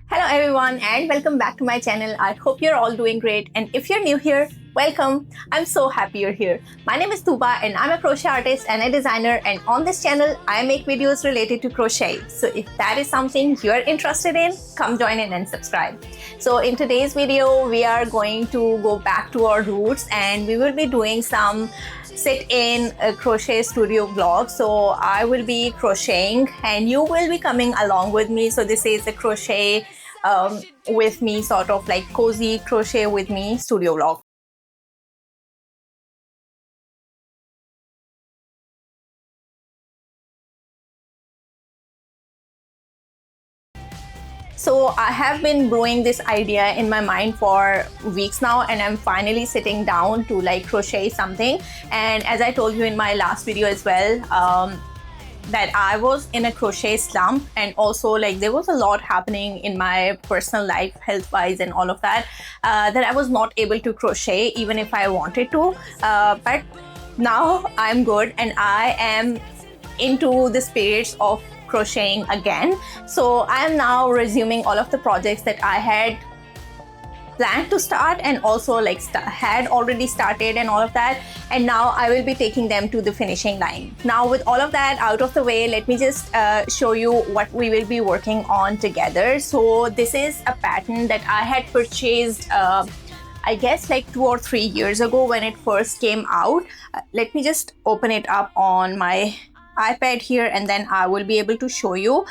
Hello everyone and welcome back to my channel. I hope you're all doing great, and if you're new here, welcome. I'm so happy you're here. My name is Tuba and I'm a crochet artist and a designer, and on this channel I make videos related to crochet. So if that is something you're interested in, come join in and subscribe. So in today's video we are going to go back to our roots and we will be doing some sit in a crochet studio vlog. So I will be crocheting and you will be coming along with me. So this is a crochet with me, sort of like cozy crochet with me studio vlog. So I have been brewing this idea in my mind for weeks now, and I'm finally sitting down to like crochet something. And as I told you in my last video as well, that I was in a crochet slump, and also like there was a lot happening in my personal life, health wise and all of that, that I was not able to crochet even if I wanted to, but now I'm good and I am into the spirits of crocheting again. So I am now resuming all of the projects that I had planned to start and also like had already started and all of that, and now I will be taking them to the finishing line. Now with all of that out of the way, let me just show you what we will be working on together. So this is a pattern that I had purchased I guess like 2 or 3 years ago when it first came out. Let me just open it up on my iPad here and then I will be able to show you.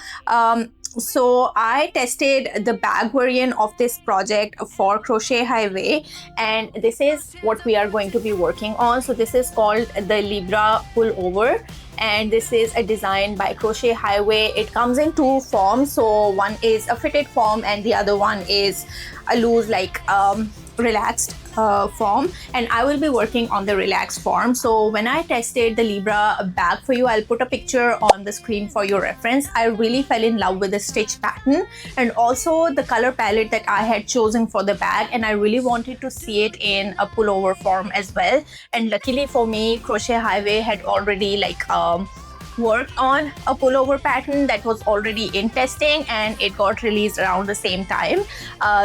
So I tested the bag variant of this project for Crochet Highway, and this is what we are going to be working on. So this is called the Libra pullover, and this is a design by Crochet Highway. It comes in 2 forms. So one is a fitted form and the other one is a loose, like relaxed form, and I will be working on the relaxed form. So when I tested the Libra bag for you, I'll put a picture on the screen for your reference. I really fell in love with the stitch pattern and also the color palette that I had chosen for the bag, and I really wanted to see it in a pullover form as well. And luckily for me, Crochet Highway had already like worked on a pullover pattern that was already in testing, and it got released around the same time.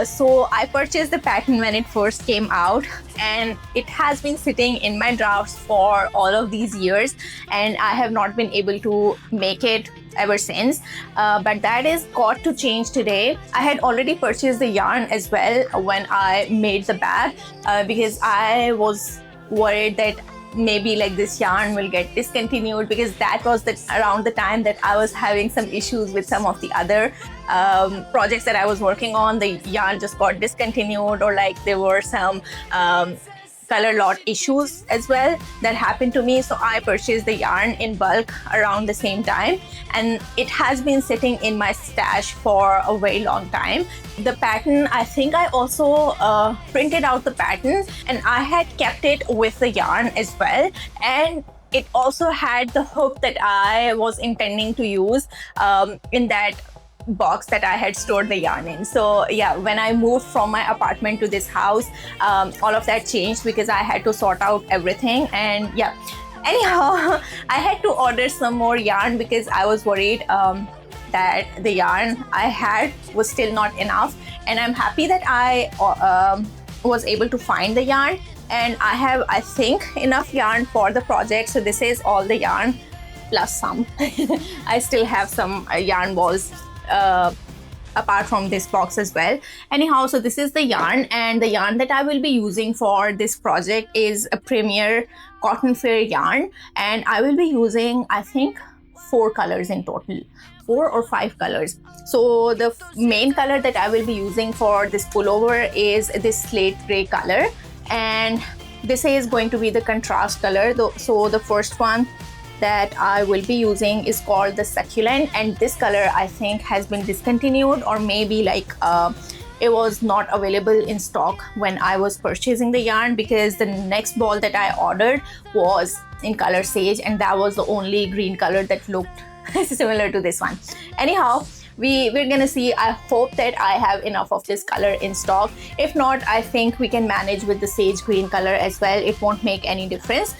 So I purchased the pattern when it first came out, and it has been sitting in my drafts for all of these years, and I have not been able to make it ever since, but that is got to change today. I had already purchased the yarn as well when I made the bag, because I was worried that maybe like this yarn will get discontinued, because that was around the time that I was having some issues with some of the other projects that I was working on. The yarn just got discontinued, or like there were some color lot issues as well that happened to me. So I purchased the yarn in bulk around the same time, and it has been sitting in my stash for a very long time. The pattern, I think I also printed out the pattern and I had kept it with the yarn as well, and it also had the hook that I was intending to use in that box that I had stored the yarn in. So yeah, when I moved from my apartment to this house, all of that changed because I had to sort out everything. And yeah, anyhow, I had to order some more yarn because I was worried that the yarn I had was still not enough, and I'm happy that I was able to find the yarn, and I have, I think, enough yarn for the project. So this is all the yarn plus some. I still have some yarn balls apart from this box as well. Anyhow, so this is the yarn, and the yarn that I will be using for this project is a Premier Cotton Fair yarn, and I will be using, I think, 4 colors in total, 4 or 5 colors. So the main color that I will be using for this pullover is this slate gray color, and this is going to be the contrast color. So the first one that I will be using is called the Succulent, and this color I think has been discontinued, or maybe like it was not available in stock when I was purchasing the yarn, because the next ball that I ordered was in color Sage, and that was the only green color that looked similar to this one. Anyhow, we're gonna see. I hope that I have enough of this color in stock. If not, I think we can manage with the sage green color as well. It won't make any difference.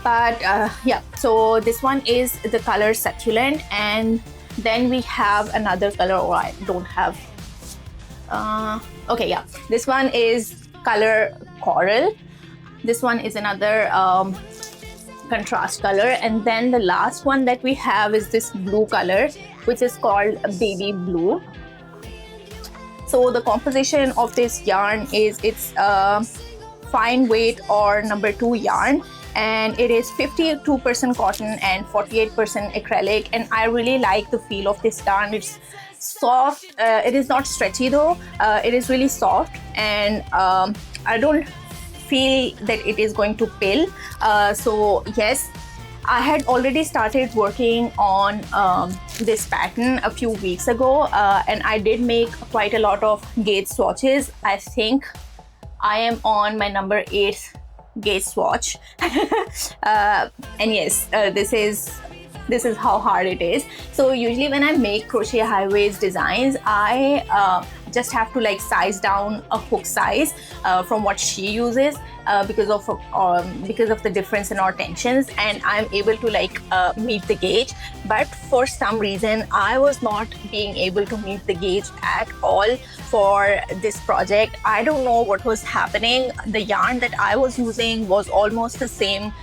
But yeah, so this one is the color Succulent, and then we have another color. Oh, I don't have Okay, yeah, this one is color coral. This one is another contrast color, and then the last one that we have is this blue color, which is called baby blue. So the composition of this yarn is it's fine weight or number 2 yarn, and it is 52% cotton and 48% acrylic, and I really like the feel of this yarn. It's soft, it is not stretchy though, it is really soft, and I don't feel that it is going to pill. So yes, I had already started working on this pattern a few weeks ago, and I did make quite a lot of gauge swatches. I think I am on my number 8 gauge swatch. And yes, this is how hard it is. So usually when I make crochet high-waist designs, I just have to like size down a hook size from what she uses, because of the difference in our tensions, and I'm able to like meet the gauge. But for some reason I was not being able to meet the gauge at all for this project. I don't know what was happening. The yarn that I was using was almost the same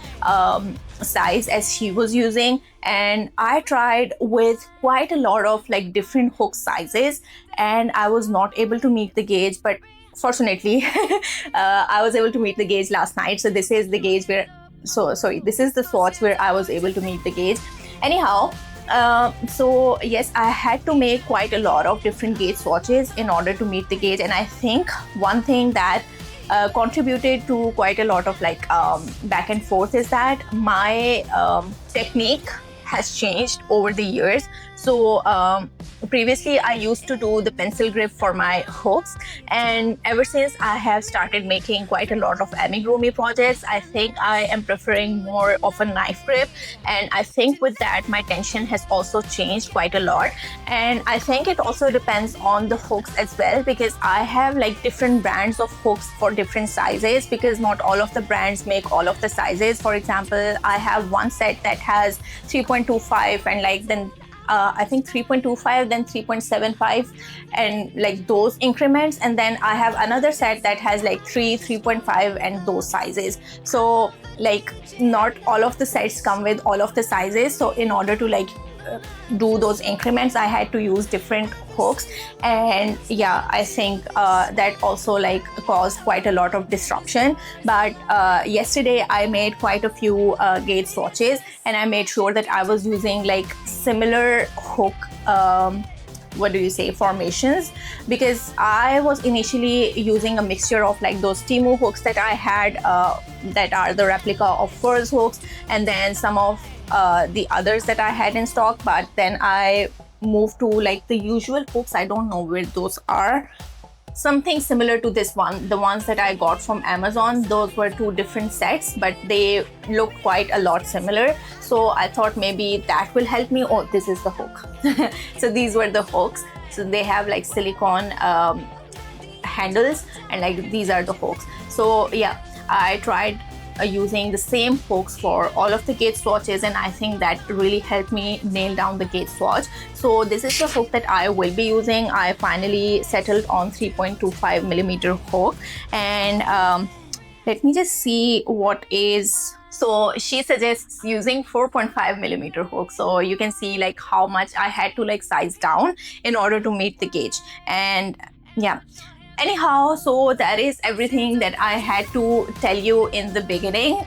size as she was using, and I tried with quite a lot of like different hook sizes, and I was not able to meet the gauge. But fortunately I was able to meet the gauge last night. So this is the gauge where, this is the swatch where I was able to meet the gauge. Anyhow, so yes, I had to make quite a lot of different gauge swatches in order to meet the gauge, and I think one thing that contributed to quite a lot of like back and forth is that my technique has changed over the years. So previously I used to do the pencil grip for my hooks, and ever since I have started making quite a lot of amigurumi projects, I think I am preferring more of a knife grip, and I think with that my tension has also changed quite a lot. And I think it also depends on the hooks as well, because I have like different brands of hooks for different sizes, because not all of the brands make all of the sizes. For example, I have one set that has 3.25 and like then I think 3.25, then 3.75, and like those increments, and then I have another set that has like 3.5 and those sizes. So like not all of the sets come with all of the sizes, so in order to like do those increments I had to use different hooks. And yeah, I think that also like caused quite a lot of disruption. But yesterday I made quite a few gauge swatches, and I made sure that I was using like similar hook formations, because I was initially using a mixture of like those Temu hooks that I had that are the replica of Furs hooks, and then some of the others that I had in stock. But then I moved to like the usual hooks. I don't know where those are. Something similar to this one, the ones that I got from Amazon. Those were 2 different sets, but they look quite a lot similar. So I thought maybe that will help me. Oh, this is the hook. So these were the hooks. So they have like silicone handles, and like these are the hooks. So yeah, I tried using the same hooks for all of the gauge swatches, and I think that really helped me nail down the gauge swatch. So this is the hook that I will be using. I finally settled on 3.25 millimeter hook, and let me just see what is. So she suggests using 4.5 millimeter hook. So you can see like how much I had to like size down in order to meet the gauge. And yeah, anyhow, so that is everything that I had to tell you in the beginning.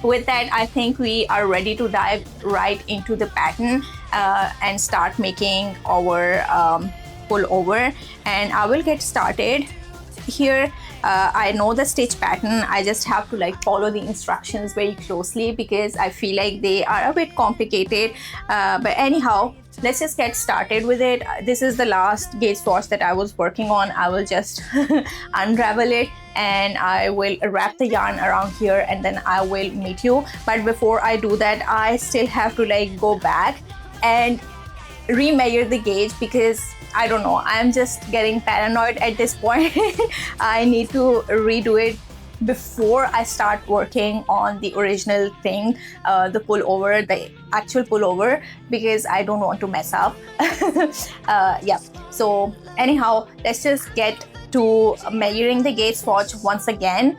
With that, I think we are ready to dive right into the pattern and start making our pullover. And I will get started here. I know the stitch pattern. I just have to like follow the instructions very closely because I feel like they are a bit complicated. But anyhow, let's just get started with it. This is the last gauge swatch that I was working on. I will just unravel it, and I will wrap the yarn around here, and then I will meet you. But before I do that, I still have to like go back and remeasure the gauge, because I don't know, I'm just getting paranoid at this point. I need to redo it before I start working on the original thing, the pullover, the actual pullover, because I don't want to mess up. Yeah, so anyhow, let's just get to measuring the gauge swatch once again,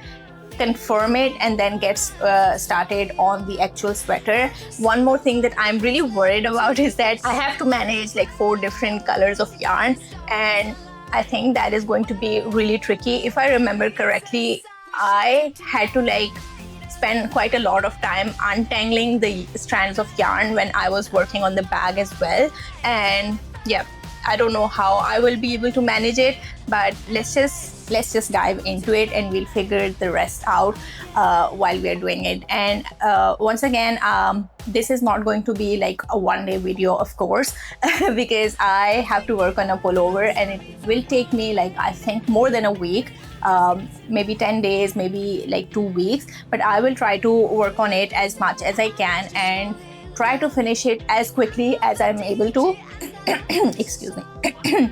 confirm it, and then get started on the actual sweater. One more thing that I'm really worried about is that I have to manage like 4 different colors of yarn, and I think that is going to be really tricky. If I remember correctly, I had to like spend quite a lot of time untangling the strands of yarn when I was working on the bag as well. And yeah, I don't know how I will be able to manage it, but let's just dive into it and we'll figure the rest out while we are doing it. And once again, this is not going to be like a one-day video, of course, because I have to work on a pullover and it will take me like, I think, more than a week, maybe 10 days, maybe like 2 weeks, but I will try to work on it as much as I can and try to finish it as quickly as I'm able to. Excuse me.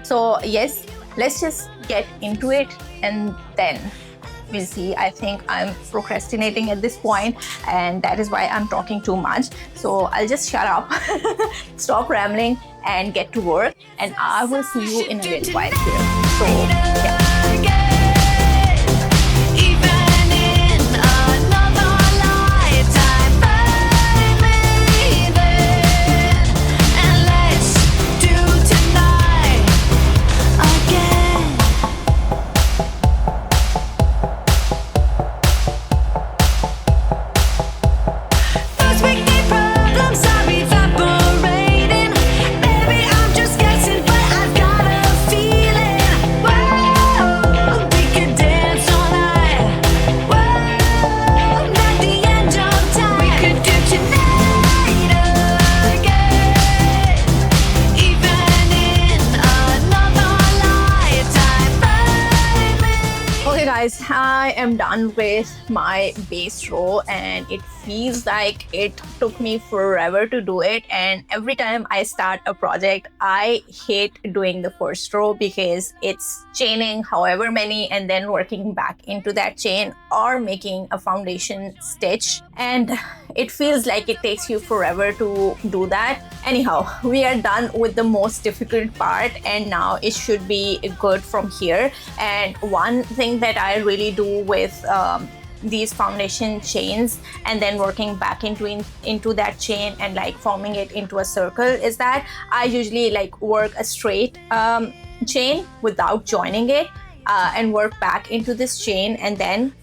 So yes, let's just get into it and then we'll see. I think I'm procrastinating at this point, and that is why I'm talking too much. So I'll just shut up, stop rambling, and get to work, and I will see you in a little while here. So yeah. Guys, I am done with my base row and it feels like it took me forever to do it, and every time I start a project I hate doing the first row because it's chaining however many and then working back into that chain or making a foundation stitch, and it feels like it takes you forever to do that. Anyhow, we are done with the most difficult part and now it should be good from here. And one thing that I really do with these foundation chains and then working back into that chain and like forming it into a circle is that I usually like work a straight chain without joining it and work back into this chain and then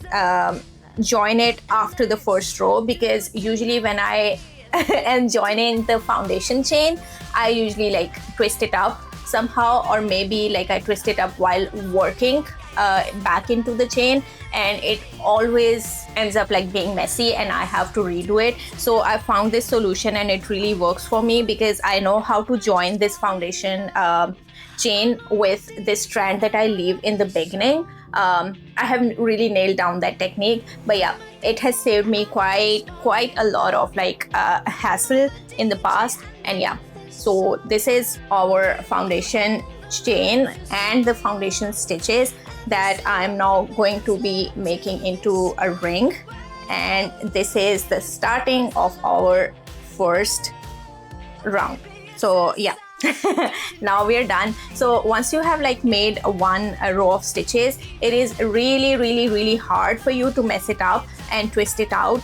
join it after the first row, because usually when I am joining the foundation chain I usually like twist it up somehow, or maybe like I twist it up while working back into the chain, and it always ends up like being messy and I have to redo it. So I found this solution and it really works for me because I know how to join this foundation chain with this strand that I leave in the beginning. I haven't really nailed down that technique, but yeah, it has saved me quite a lot of like hassle in the past. And yeah, so this is our foundation chain and the foundation stitches that I'm now going to be making into a ring, and this is the starting of our first round. So yeah, now we're done. So once you have like made one row of stitches, it is really hard for you to mess it up and twist it out,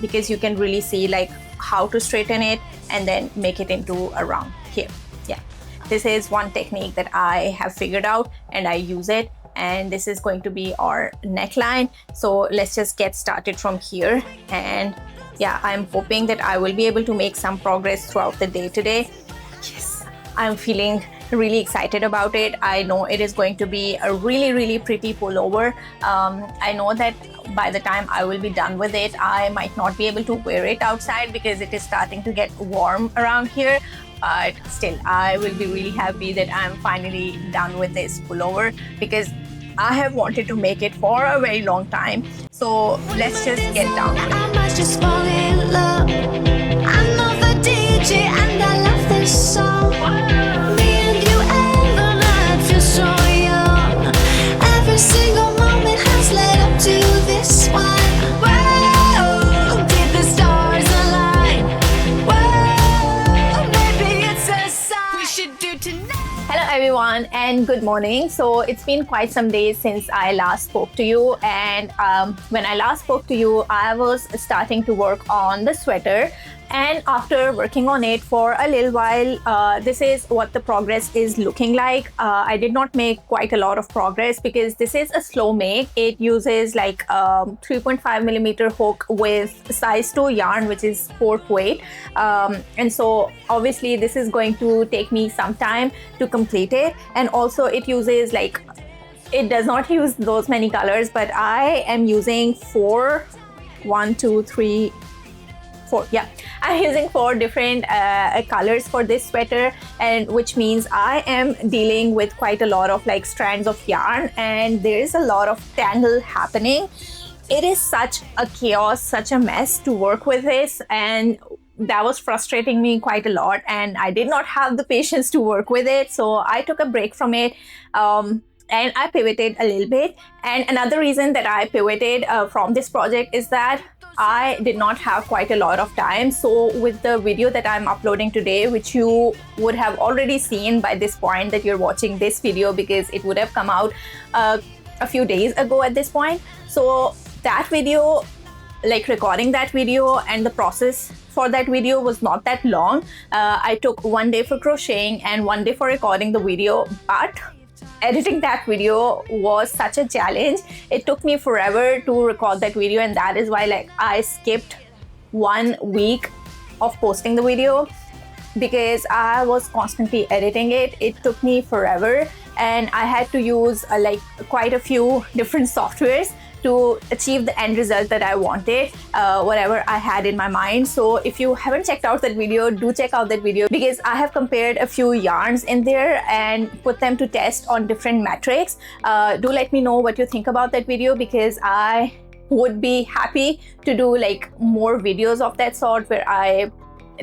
because you can really see like how to straighten it and then make it into a round here. Yeah, this is one technique that I have figured out and I use it, and this is going to be our neckline. So let's just get started from here. And yeah, I'm hoping that I will be able to make some progress throughout the day today. Yes, I'm feeling really excited about it. I know it is going to be a really pretty pullover. I know that by the time I will be done with it, I might not be able to wear it outside because it is starting to get warm around here, but still I will be really happy that I'm finally done with this pullover because I have wanted to make it for a very long time. So let's just get down to it. I might just fall in love. I know the DJ and I love this song. Me and you and the night feel so young. Every single moment has led up to this and good morning. So it's been quite some days since I last spoke to you, and when I last spoke to you, I was starting to work on the sweater. And after working on it for a little while, this is what the progress is looking like. I did not make quite a lot of progress because this is a slow make. It uses like 3.5 millimeter hook with size 2 yarn, which is 4th weight. And so obviously this is going to take me some time to complete it. And also it uses like, it does not use those many colors, but I am using 4, 1, 2, 3, 4. Yeah, I'm using 4 different colors for this sweater, and which means I am dealing with quite a lot of like strands of yarn, and there is a lot of tangle happening. It is such a chaos, such a mess to work with this, and that was frustrating me quite a lot, and I did not have the patience to work with it. So I took a break from it. And I pivoted a little bit. And another reason that I pivoted from this project is that I did not have quite a lot of time. So with the video that I'm uploading today, which you would have already seen by this point that you're watching this video, because it would have come out a few days ago at this point. So that video, like recording that video and the process for that video was not that long. I took 1 day for crocheting and 1 day for recording the video, but editing that video was such a challenge. It took me forever to record that video, and that is why like I skipped 1 week of posting the video because I was constantly editing it. It took me forever, and I had to use like quite a few different softwares to achieve the end result that I wanted, whatever I had in my mind. So if you haven't checked out that video, do check out that video, because I have compared a few yarns in there and put them to test on different metrics. Do let me know what you think about that video, because I would be happy to do like more videos of that sort where I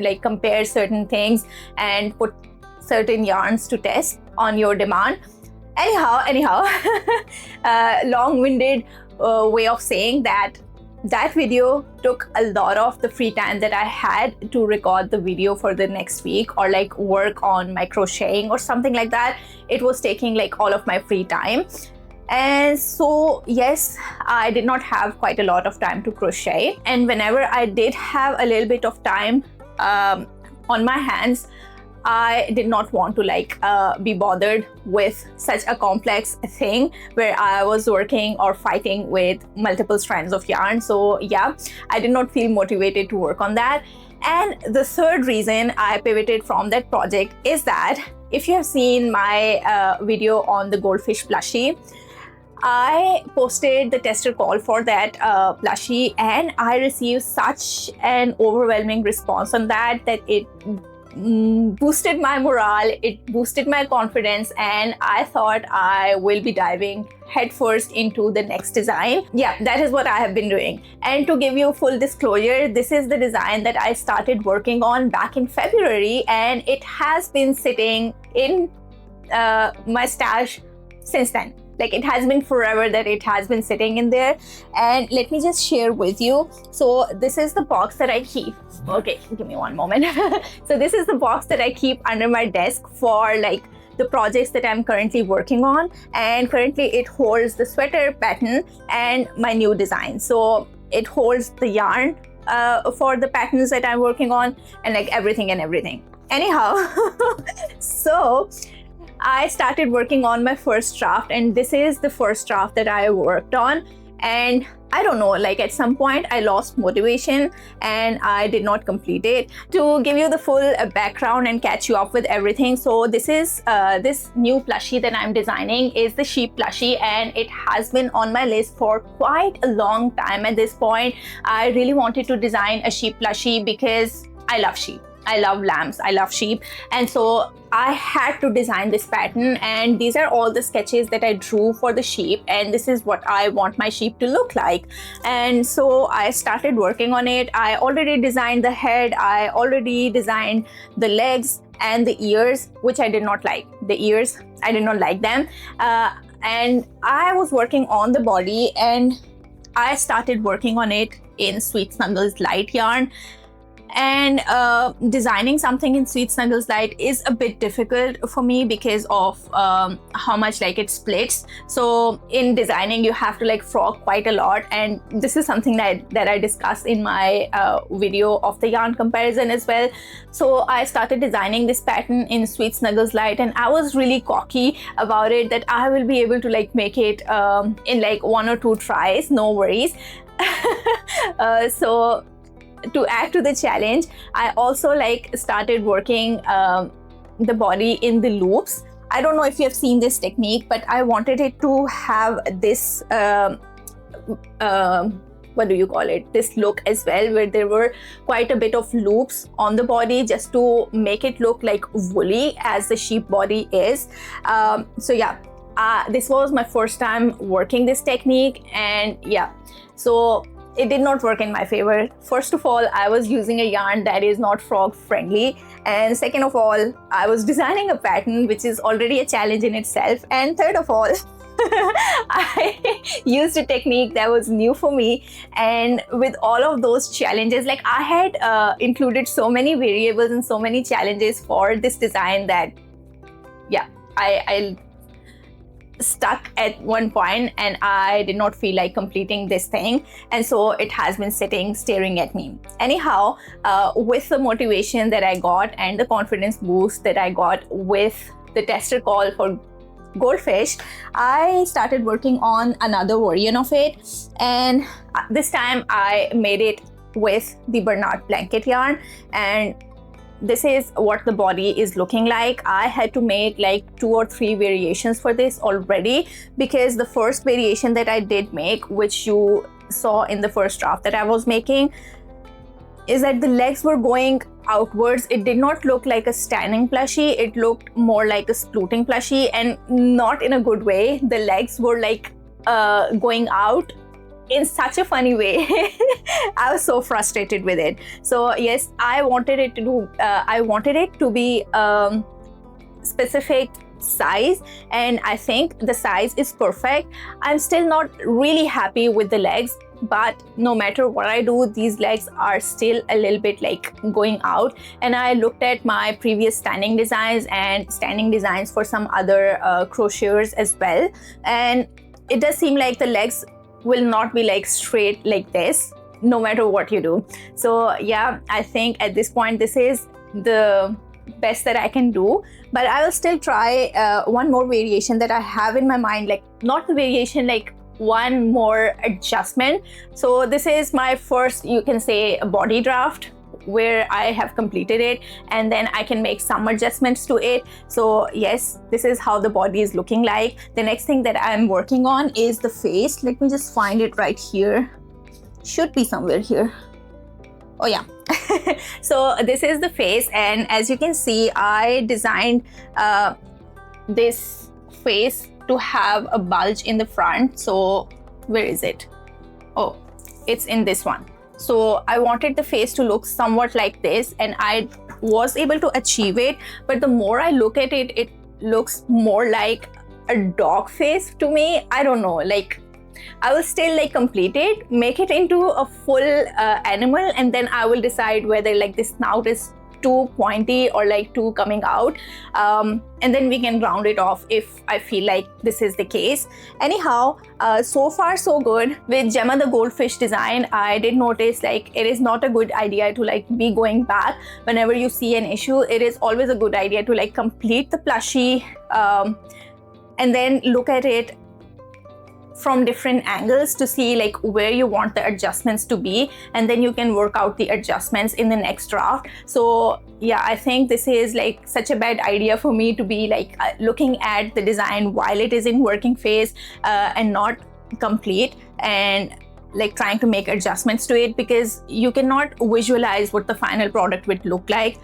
like compare certain things and put certain yarns to test on your demand. Anyhow, long-winded way of saying that video took a lot of the free time that I had to record the video for the next week, or like work on my crocheting or something like that. It was taking like all of my free time. And so yes, I did not have quite a lot of time to crochet, and whenever I did have a little bit of time on my hands, I did not want to like be bothered with such a complex thing where I was working or fighting with multiple strands of yarn. So yeah, I did not feel motivated to work on that. And the third reason I pivoted from that project is that if you have seen my video on the goldfish plushie, I posted the tester call for that plushie, and I received such an overwhelming response on that it boosted my morale, it boosted my confidence, and I thought I will be diving headfirst into the next design. Yeah, that is what I have been doing. And to give you full disclosure, this is the design that I started working on back in February, and it has been sitting in my stash since then. Like, it has been forever that it has been sitting in there. And let me just share with you. So this is the box that I keep. Okay, give me one moment. So this is the box that I keep under my desk for like the projects that I'm currently working on. And currently it holds the sweater pattern and my new design. So it holds the yarn for the patterns that I'm working on, and like everything. Anyhow, so I started working on my first draft, and this is the first draft that I worked on. And I don't know, like at some point I lost motivation and I did not complete it. To give you the full background and catch you up with everything, so this is this new plushie that I'm designing is the sheep plushie, and it has been on my list for quite a long time at this point. I really wanted to design a sheep plushie because I love sheep. I love lambs, I love sheep, and so I had to design this pattern, and these are all the sketches that I drew for the sheep, and this is what I want my sheep to look like. And so I started working on it. I already designed the head, I already designed the legs and the ears, which I did not like. The ears, I did not like them, and I was working on the body, and I started working on it in Sweet Snuggles light yarn. And designing something in Sweet Snuggles Light is a bit difficult for me because of how much like it splits. So in designing you have to like frog quite a lot, and this is something that I discussed in my video of the yarn comparison as well. So I started designing this pattern in Sweet Snuggles Light, and I was really cocky about it that I will be able to like make it in like 1 or 2 tries, no worries. So to add to the challenge, I also like started working the body in the loops. I don't know if you have seen this technique, but I wanted it to have this what do you call it, this look as well, where there were quite a bit of loops on the body just to make it look like woolly as the sheep body is. So yeah, this was my first time working this technique, and yeah, so it did not work in my favor. First of all, I was using a yarn that is not frog friendly, and second of all, I was designing a pattern which is already a challenge in itself, and third of all, I used a technique that was new for me. And with all of those challenges, like I had included so many variables and so many challenges for this design that yeah, I stuck at one point and I did not feel like completing this thing, and so it has been sitting staring at me. Anyhow, with the motivation that I got and the confidence boost that I got with the tester call for goldfish, I started working on another version of it, and this time I made it with the Bernard blanket yarn, and this is what the body is looking like. I had to make like 2 or 3 variations for this already, because the first variation that I did make, which you saw in the first draft that I was making, is that the legs were going outwards. It did not look like a standing plushie, it looked more like a splooting plushie, and not in a good way. The legs were like going out in such a funny way. I was so frustrated with it. So yes, I wanted it to be specific size, and I think the size is perfect. I'm still not really happy with the legs, but no matter what I do, these legs are still a little bit like going out. And I looked at my previous standing designs and standing designs for some other crocheters as well, and it does seem like the legs will not be like straight like this no matter what you do. So yeah, I think at this point this is the best that I can do, but I will still try one more variation that I have in my mind, like not the variation, like one more adjustment. So this is my first, you can say, body draft where I have completed it, and then I can make some adjustments to it. So yes, this is how the body is looking like. The next thing that I'm working on is the face. Let me just find it right here. Should be somewhere here. Oh yeah. So this is the face, and as you can see, I designed this face to have a bulge in the front. So where is it? Oh, it's in this one. So I wanted the face to look somewhat like this, and I was able to achieve it, but the more I look at it, it looks more like a dog face to me. I don't know, like I will still like complete it, make it into a full animal, and then I will decide whether like the snout is too pointy or like too coming out, and then we can round it off if I feel like this is the case. Anyhow, so far so good with Gemma the goldfish design. I did notice like it is not a good idea to like be going back whenever you see an issue. It is always a good idea to like complete the plushie and then look at it from different angles to see like where you want the adjustments to be, and then you can work out the adjustments in the next draft. So yeah, I think this is like such a bad idea for me to be like looking at the design while it is in working phase and not complete, and like trying to make adjustments to it, because you cannot visualize what the final product would look like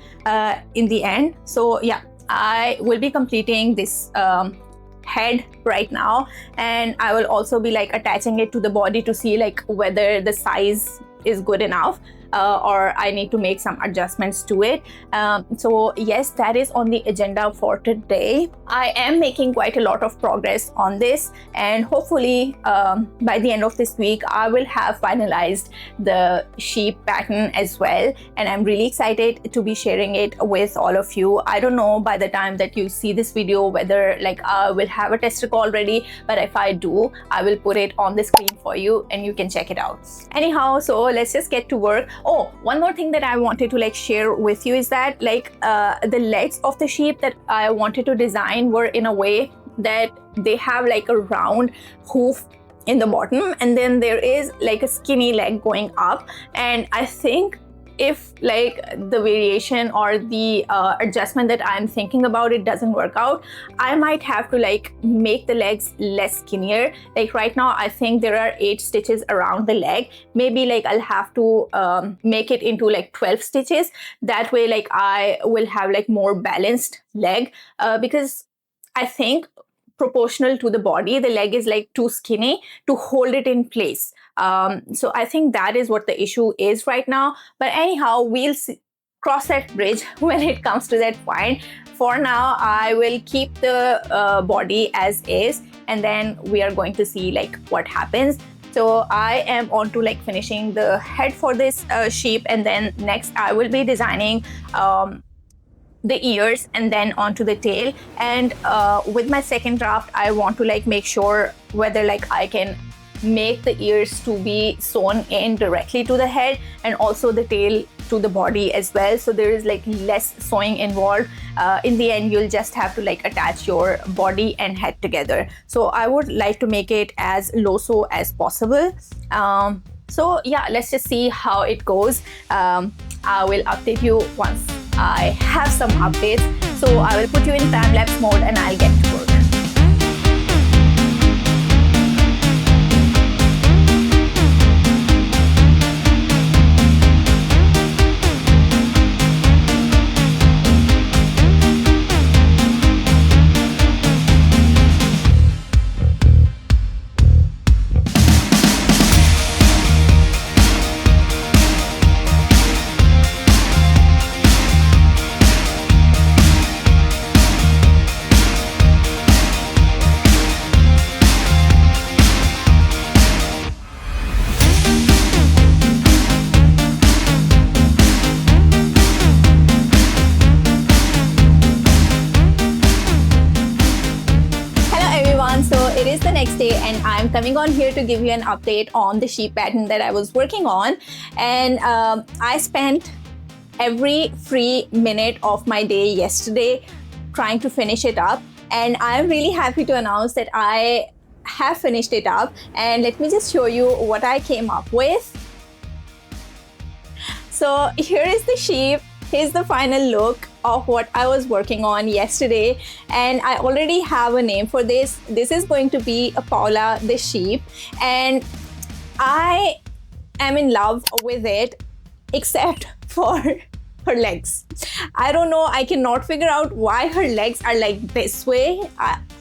in the end. So yeah, I will be completing this head right now, and I will also be like attaching it to the body to see like whether the size is good enough. or I need to make some adjustments to it. So yes, that is on the agenda for today. I am making quite a lot of progress on this, and hopefully by the end of this week I will have finalized the sheep pattern as well, and I'm really excited to be sharing it with all of you. I don't know by the time that you see this video whether like I will have a test record ready, but if I do, I will put it on the screen for you and you can check it out. Anyhow, so let's just get to work. Oh, one more thing that I wanted to like share with you is that like the legs of the sheep that I wanted to design were in a way that they have like a round hoof in the bottom, and then there is like a skinny leg going up. And I think if like the variation or the adjustment that I'm thinking about it doesn't work out, I might have to like make the legs less skinnier. Like right now I think there are 8 stitches around the leg. Maybe like I'll have to make it into like 12 stitches. That way like I will have like more balanced leg, because I think proportional to the body, the leg is like too skinny to hold it in place. So I think that is what the issue is right now. But anyhow, we'll cross that bridge when it comes to that point. For now, I will keep the body as is, and then we are going to see like what happens. So I am on to like finishing the head for this sheep, and then next I will be designing the ears and then onto the tail. And with my second draft, I want to like make sure whether like I can make the ears to be sewn in directly to the head and also the tail to the body as well, so there is like less sewing involved. In the end, you'll just have to like attach your body and head together. So I would like to make it as low sew as possible. So yeah, let's just see how it goes. I will update you once I have some updates. So I will put you in time-lapse mode and I'll get to work. It is the next day and I'm coming on here to give you an update on the sheep pattern that I was working on. And I spent every free minute of my day yesterday trying to finish it up, and I'm really happy to announce that I have finished it up. And let me just show you what I came up with. So here is the sheep. Here's the final look of what I was working on yesterday, and I already have a name for this. This is going to be Paula the sheep, and I am in love with it except for her legs. I don't know, I cannot figure out why her legs are like this way.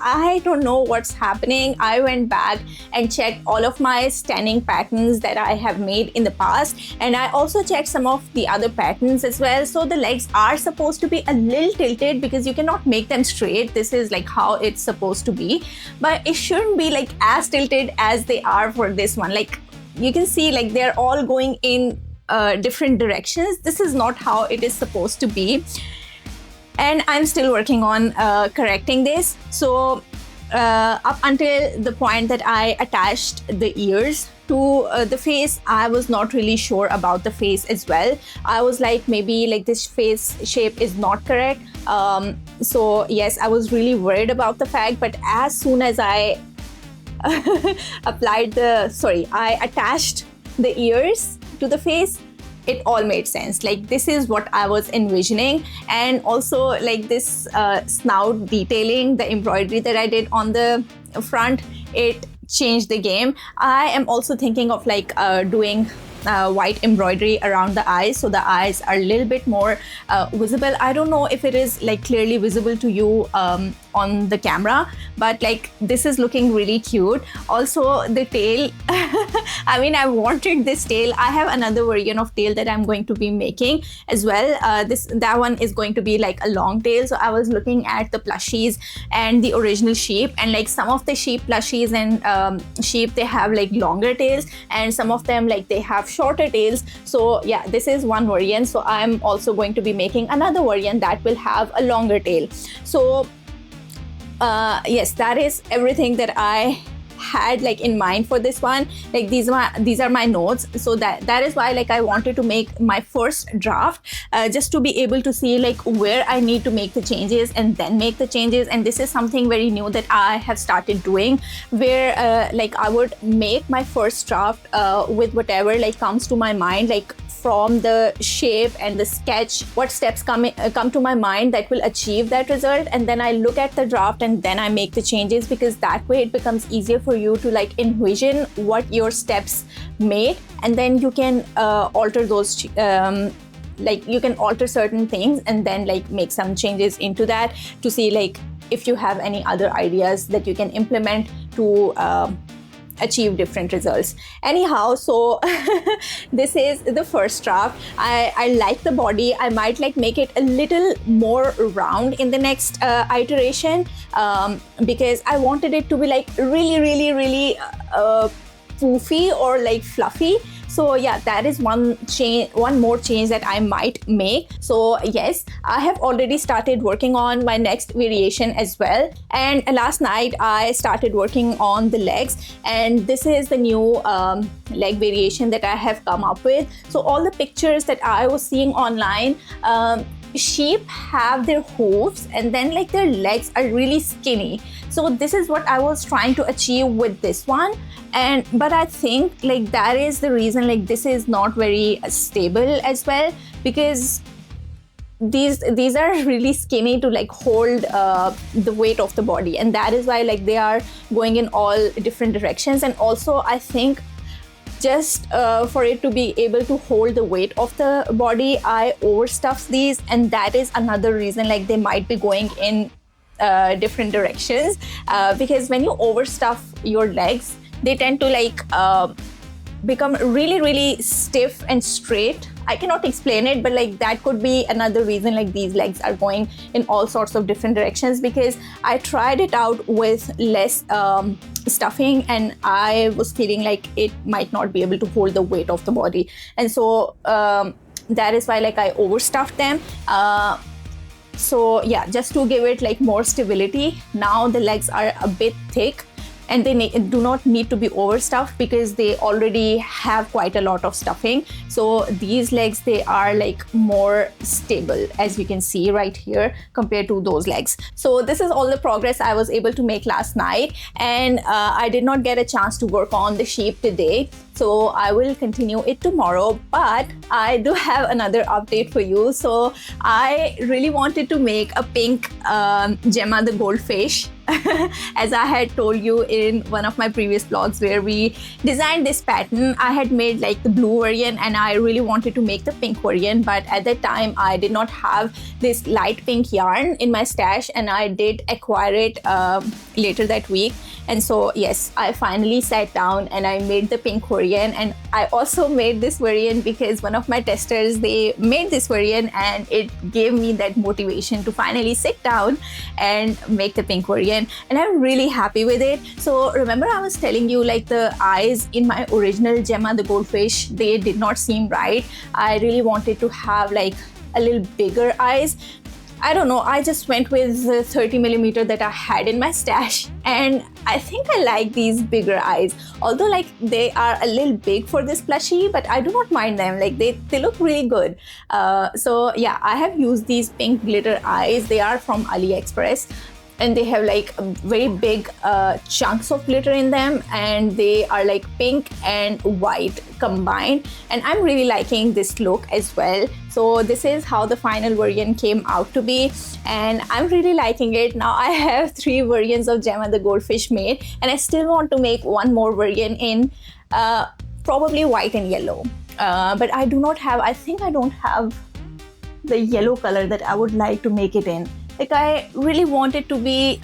I don't know what's happening. I went back and checked all of my standing patterns that I have made in the past, and I also checked some of the other patterns as well. So the legs are supposed to be a little tilted because you cannot make them straight. This is like how it's supposed to be, but it shouldn't be like as tilted as they are for this one. Like you can see, like they're all going in different directions. This is not how it is supposed to be, and I'm still working on correcting this. So up until the point that I attached the ears to the face, I was not really sure about the face as well. I was like, maybe like this face shape is not correct. So yes, I was really worried about the fact, but as soon as I I attached the ears to the face, it all made sense. Like this is what I was envisioning. And also like this snout detailing, the embroidery that I did on the front, it changed the game. I am also thinking of like doing white embroidery around the eyes, so the eyes are a little bit more visible. I don't know if it is like clearly visible to you on the camera, but like this is looking really cute. Also the tail, I mean, I wanted this tail. I have another version of tail that I'm going to be making as well. That one is going to be like a long tail. So I was looking at the plushies and the original sheep, and like some of the sheep plushies and sheep, they have like longer tails, and some of them like they have shorter tails. So yeah, this is one variant. So I'm also going to be making another variant that will have a longer tail. So yes, that is everything that I had like in mind for this one. Like these are my notes. So that is why like I wanted to make my first draft, just to be able to see like where I need to make the changes and then make the changes. And this is something very new that I have started doing, where like I would make my first draft with whatever like comes to my mind, like from the shape and the sketch, what steps come to my mind that will achieve that result, and then I look at the draft and then I make the changes, because that way it becomes easier for you to like envision what your steps made, and then you can alter those like you can alter certain things and then like make some changes into that to see like if you have any other ideas that you can implement to achieve different results. Anyhow, so this is the first draft. I like the body. I might like make it a little more round in the next iteration, because I wanted it to be like really poofy or like fluffy. So yeah, that is one more change that I might make. So yes, I have already started working on my next variation as well. And last night I started working on the legs, and this is the new leg variation that I have come up with. So all the pictures that I was seeing online, sheep have their hooves and then like their legs are really skinny. So this is what I was trying to achieve with this one. But I think like that is the reason like this is not very stable as well, because these are really skinny to like hold the weight of the body, and that is why like they are going in all different directions. And also I think just for it to be able to hold the weight of the body, I overstuff these, and that is another reason like they might be going in different directions, because when you overstuff your legs, they tend to like become really stiff and straight. I cannot explain it, but like that could be another reason like these legs are going in all sorts of different directions, because I tried it out with less stuffing and I was feeling like it might not be able to hold the weight of the body. And so that is why like I overstuffed them. So yeah, just to give it like more stability. Now the legs are a bit thick, and they do not need to be overstuffed because they already have quite a lot of stuffing. So these legs, they are like more stable, as you can see right here, compared to those legs. So this is all the progress I was able to make last night, and I did not get a chance to work on the sheep today. So I will continue it tomorrow, but I do have another update for you. So I really wanted to make a pink Gemma the goldfish, as I had told you in one of my previous vlogs where we designed this pattern. I had made like the blue variant and I really wanted to make the pink variant, but at that time I did not have this light pink yarn in my stash, and I did acquire it later that week. And so yes, I finally sat down and I made the pink variant. And I also made this variant because one of my testers, they made this variant, and it gave me that motivation to finally sit down and make the pink variant. And I'm really happy with it. So remember I was telling you like the eyes in my original Gemma the goldfish, they did not seem right. I really wanted to have like a little bigger eyes. I don't know, I just went with the 30mm that I had in my stash, and I think I like these bigger eyes. Although like they are a little big for this plushie, but I do not mind them. Like they look really good. So yeah, I have used these pink glitter eyes. They are from AliExpress, and they have like very big chunks of glitter in them, and they are like pink and white combined, and I'm really liking this look as well. So this is how the final variant came out to be, and I'm really liking it. Now I have 3 variants of Gemma the goldfish made, and I still want to make one more variant in probably white and yellow, but I think I don't have the yellow color that I would like to make it in. Like I really want it to be,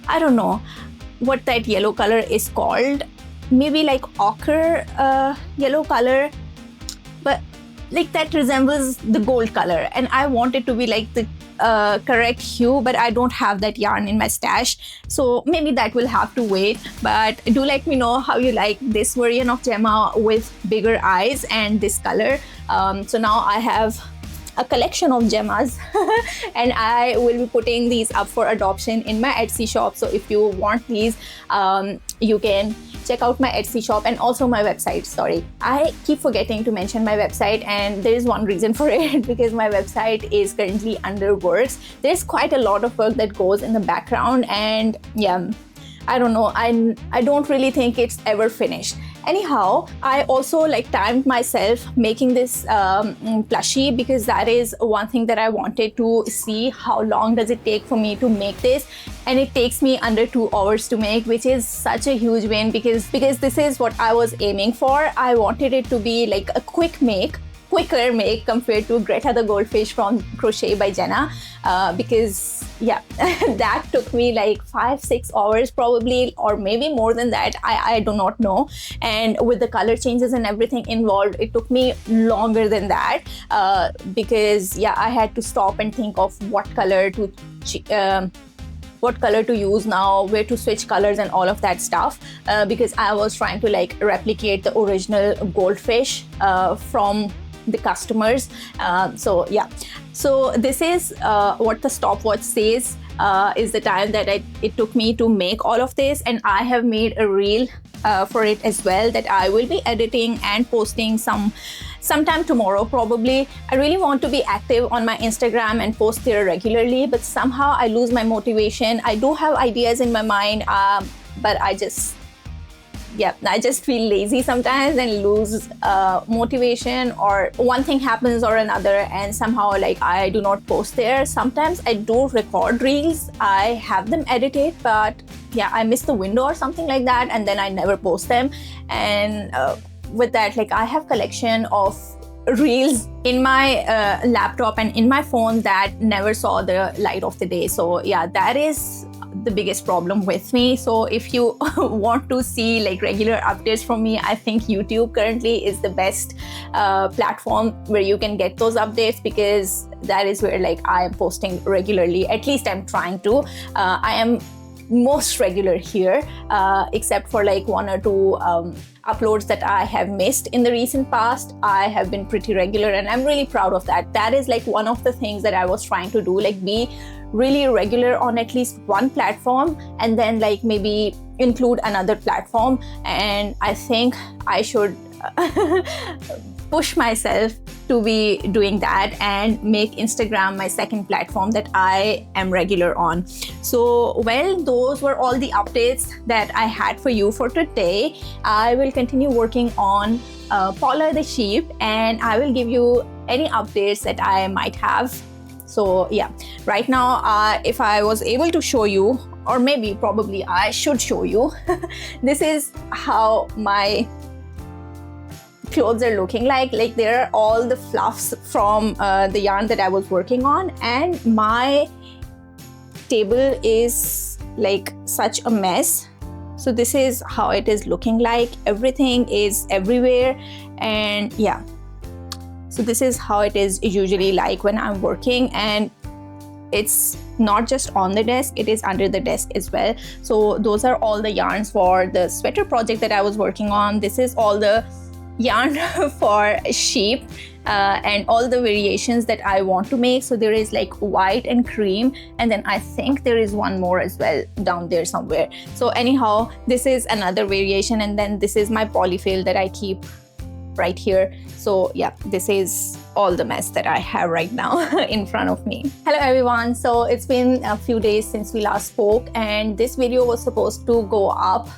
I don't know what that yellow color is called, maybe like ochre yellow color, but like that resembles the gold color, and I want it to be like the correct hue, but I don't have that yarn in my stash, so maybe that will have to wait. But do let me know how you like this version of Gemma with bigger eyes and this color. So now I have a collection of Gemmas and I will be putting these up for adoption in my Etsy shop. So if you want these, you can check out my Etsy shop and also my website. Sorry, I keep forgetting to mention my website, and there is one reason for it because my website is currently under works. There's quite a lot of work that goes in the background, and yeah, I don't know, I don't really think it's ever finished. Anyhow, I also like timed myself making this plushie because that is one thing that I wanted to see, how long does it take for me to make this, and it takes me under 2 hours to make, which is such a huge win because this is what I was aiming for. I wanted it to be like a quicker make compared to Greta the Goldfish from Crochet by Jenna, because yeah, that took me like 5-6 hours probably, or maybe more than that, I do not know. And with the color changes and everything involved, it took me longer than that, because yeah, I had to stop and think of what color to use now, where to switch colors and all of that stuff, because I was trying to like replicate the original goldfish from the customers. So yeah, so this is what the stopwatch says is the time that it took me to make all of this, and I have made a reel for it as well that I will be editing and posting sometime tomorrow probably. I really want to be active on my Instagram and post there regularly, but somehow I lose my motivation. I do have ideas in my mind, but I just feel lazy sometimes and lose motivation, or one thing happens or another and somehow like I do not post there. Sometimes I do record reels, I have them edited, but yeah, I miss the window or something like that, and then I never post them. And with that, like I have collection of reels in my laptop and in my phone that never saw the light of the day. So yeah, that is the biggest problem with me. So if you want to see like regular updates from me, I think YouTube currently is the best platform where you can get those updates, because that is where like I am posting regularly. At least I'm trying to. I am most regular here, except for like 1 or 2 uploads that I have missed in the recent past. I have been pretty regular and I'm really proud of that. That is like one of the things that I was trying to do, like be really regular on at least one platform and then like maybe include another platform. And I think I should push myself to be doing that and make Instagram my second platform that I am regular on. So well, those were all the updates that I had for you for today. I will continue working on Paula the sheep, and I will give you any updates that I might have. So yeah, right now if I was able to show you, or maybe probably I should show you, this is how my clothes are looking like there are all the fluffs from the yarn that I was working on, and my table is like such a mess. So this is how it is looking like. Everything is everywhere, and yeah, so this is how it is usually like when I'm working, and it's not just on the desk, it is under the desk as well. So those are all the yarns for the sweater project that I was working on. This is all the yarn for sheep and all the variations that I want to make. So there is like white and cream, and then I think there is one more as well down there somewhere. So anyhow, this is another variation, and then this is my polyfill that I keep right here. So yeah, this is all the mess that I have right now in front of me. Hello everyone. So it's been a few days since we last spoke, and this video was supposed to go up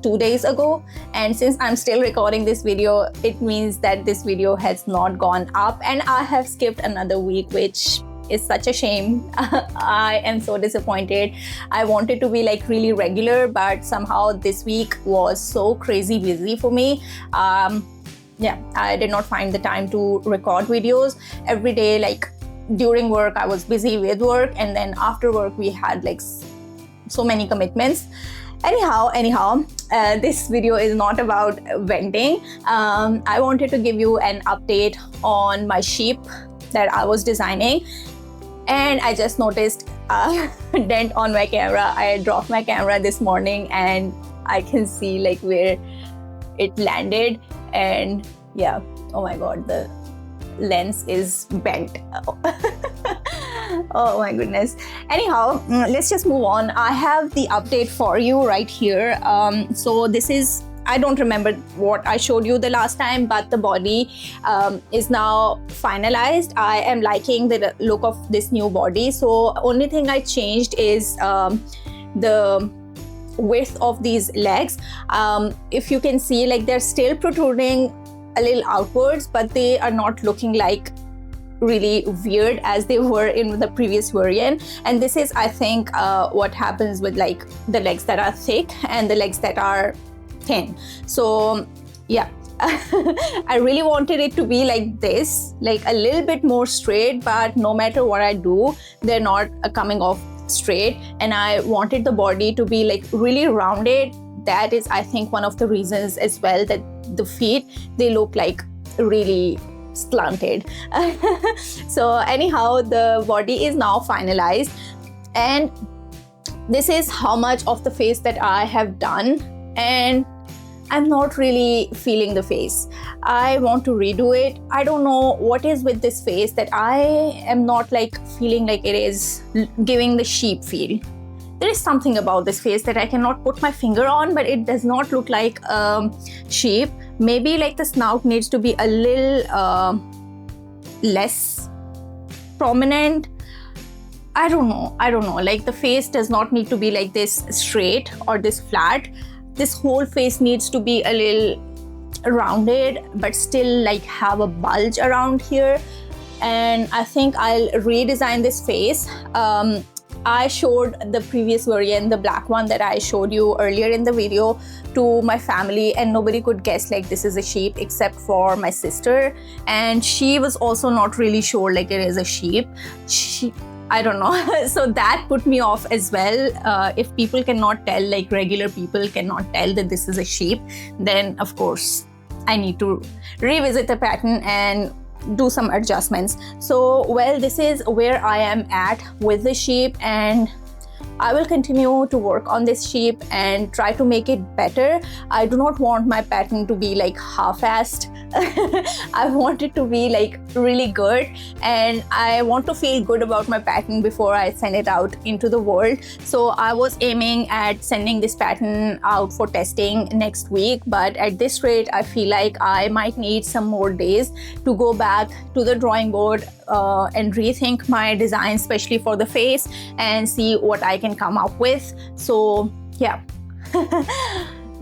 2 days ago, and since I'm still recording this video, it means that this video has not gone up, and I have skipped another week, which is such a shame. I am so disappointed. I wanted to be like really regular, but somehow this week was so crazy busy for me. Yeah, I did not find the time to record videos every day. Like during work I was busy with work, and then after work we had like so many commitments. Anyhow, this video is not about venting. I wanted to give you an update on my sheep that I was designing, and I just noticed a dent on my camera. I dropped my camera this morning and I can see like where it landed, and yeah, oh my god, the lens is bent. Oh my goodness. Anyhow, let's just move on. I have the update for you right here. So this is, I don't remember what I showed you the last time, but the body is now finalized. I am liking the look of this new body. So only thing I changed is the width of these legs. If you can see, like they're still protruding a little outwards, but they are not looking like really weird as they were in the previous variant. And this is, I think, what happens with like the legs that are thick and the legs that are thin. So yeah, I really wanted it to be like this, like a little bit more straight, but no matter what I do, they're not coming off straight. And I wanted the body to be like really rounded. That is, I think, one of the reasons as well that the feet, they look like really slanted. So anyhow, the body is now finalized, and this is how much of the face that I have done, and I'm not really feeling the face. I want to redo it. I don't know what is with this face that I am not like feeling like it is giving the sheep feel. There is something about this face that I cannot put my finger on, but it does not look like sheep. Maybe like the snout needs to be a little less prominent. I don't know. Like the face does not need to be like this straight or this flat. This whole face needs to be a little rounded, but still like have a bulge around here. And I think I'll redesign this face. I showed the previous variant, the black one that I showed you earlier in the video, to my family, and nobody could guess like this is a sheep except for my sister, and she was also not really sure like it is a sheep. I don't know. So that put me off as well. If people cannot tell, like regular people cannot tell that this is a sheep, then of course I need to revisit the pattern and do some adjustments. So well, this is where I am at with the sheep, and I will continue to work on this sheep and try to make it better. I do not want my pattern to be like half-assed. I want it to be like really good, and I want to feel good about my pattern before I send it out into the world. So I was aiming at sending this pattern out for testing next week, but at this rate I feel like I might need some more days to go back to the drawing board and rethink my design, especially for the face, and see what I can come up with. So yeah.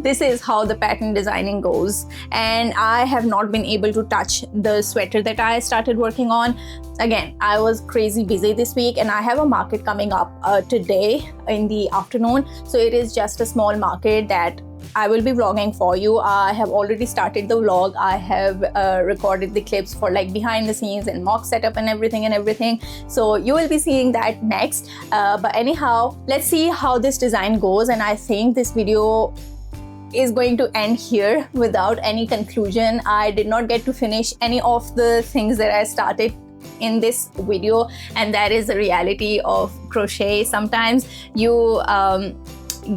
This is how the pattern designing goes, and I have not been able to touch the sweater that I started working on. Again, I was crazy busy this week, and I have a market coming up today in the afternoon. So it is just a small market that I will be vlogging for you. I have already started the vlog. I have recorded the clips for like behind the scenes and mock setup and everything. So you will be seeing that next. But anyhow, let's see how this design goes, and I think this video is going to end here without any conclusion. I did not get to finish any of the things that I started in this video, and that is the reality of crochet. Sometimes you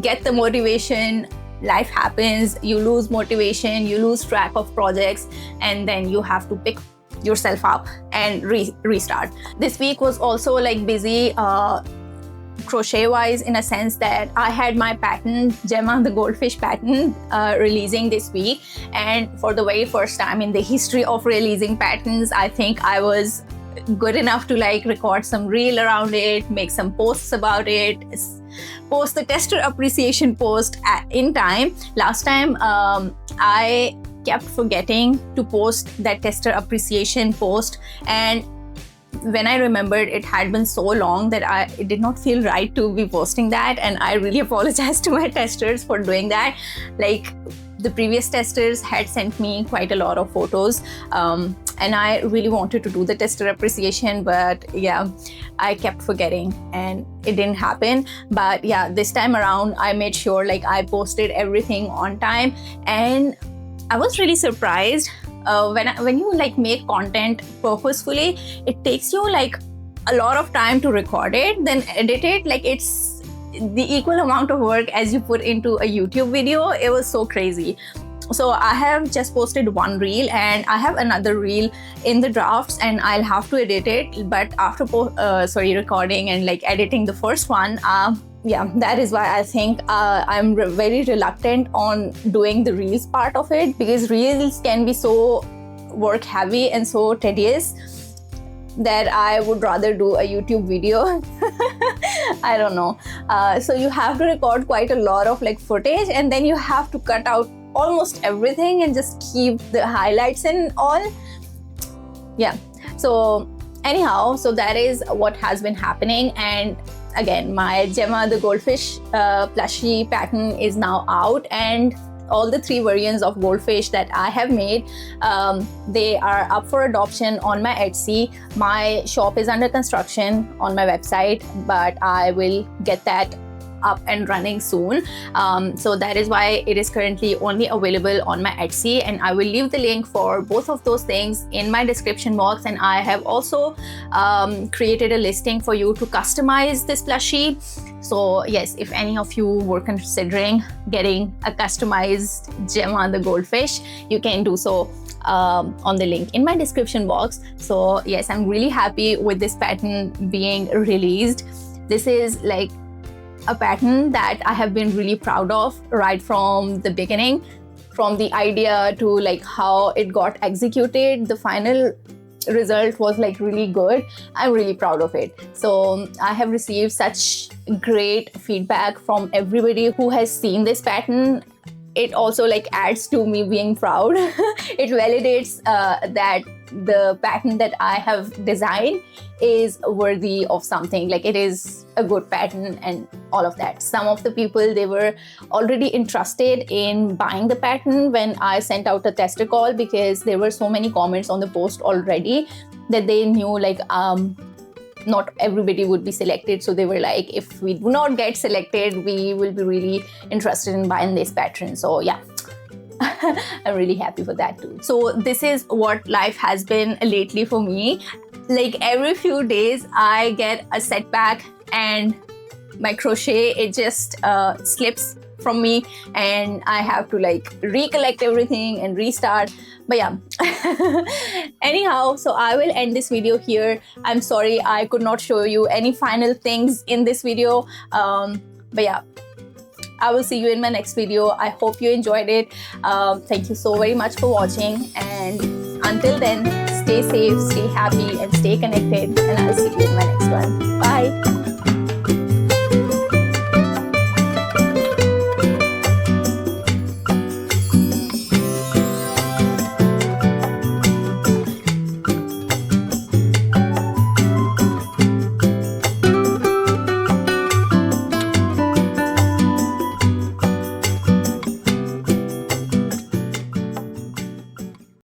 get the motivation, life happens, you lose motivation, you lose track of projects, and then you have to pick yourself up and restart. This week was also like busy crochet wise, in a sense that I had my pattern, Gemma the goldfish pattern, releasing this week, and for the very first time in the history of releasing patterns, I think I was good enough to like record some reel around it, make some posts about it, post the tester appreciation post in time. Last time I kept forgetting to post that tester appreciation post, and when I remembered, it had been so long that it did not feel right to be posting that, and I really apologize to my testers for doing that. Like, the previous testers had sent me quite a lot of photos, and I really wanted to do the tester appreciation, but yeah, I kept forgetting and it didn't happen. But yeah, this time around I made sure like I posted everything on time, and I was really surprised when you like make content purposefully, it takes you like a lot of time to record it, then edit it. Like it's the equal amount of work as you put into a YouTube video. It was so crazy. So I have just posted one reel, and I have another reel in the drafts, and I'll have to edit it. But after recording and like editing the first one, yeah, that is why I think I'm very reluctant on doing the reels part of it, because reels can be so work heavy and so tedious that I would rather do a YouTube video. I don't know. So you have to record quite a lot of like footage, and then you have to cut out almost everything and just keep the highlights and all. Yeah. So anyhow, so that is what has been happening. And again, my Gemma the goldfish plushie pattern is now out, and all the 3 variants of goldfish that I have made, they are up for adoption on my Etsy. My shop is under construction on my website, but I will get that up and running soon. So that is why it is currently only available on my Etsy, and I will leave the link for both of those things in my description box. And I have also created a listing for you to customize this plushie. So yes, if any of you were considering getting a customized Gemma the goldfish, you can do so on the link in my description box. So yes, I'm really happy with this pattern being released. This is like a pattern that I have been really proud of right from the beginning, from the idea to like how it got executed. The final result was like really good. I'm really proud of it. So I have received such great feedback from everybody who has seen this pattern. It also like adds to me being proud. It validates that the pattern that I have designed is worthy of something. Like it is a good pattern and all of that. Some of the people, they were already interested in buying the pattern when I sent out a tester call, because there were so many comments on the post already that they knew like not everybody would be selected. So they were like, if we do not get selected, we will be really interested in buying this pattern. So yeah, I'm really happy for that too. So this is what life has been lately for me. Like every few days I get a setback and my crochet, it just slips from me, and I have to like recollect everything and restart. But yeah, anyhow, so I will end this video here. I'm sorry I could not show you any final things in this video. But yeah, I will see you in my next video. I hope you enjoyed it. Thank you so very much for watching, and until then, stay safe, stay happy, and stay connected, and I'll see you in my next one. Bye.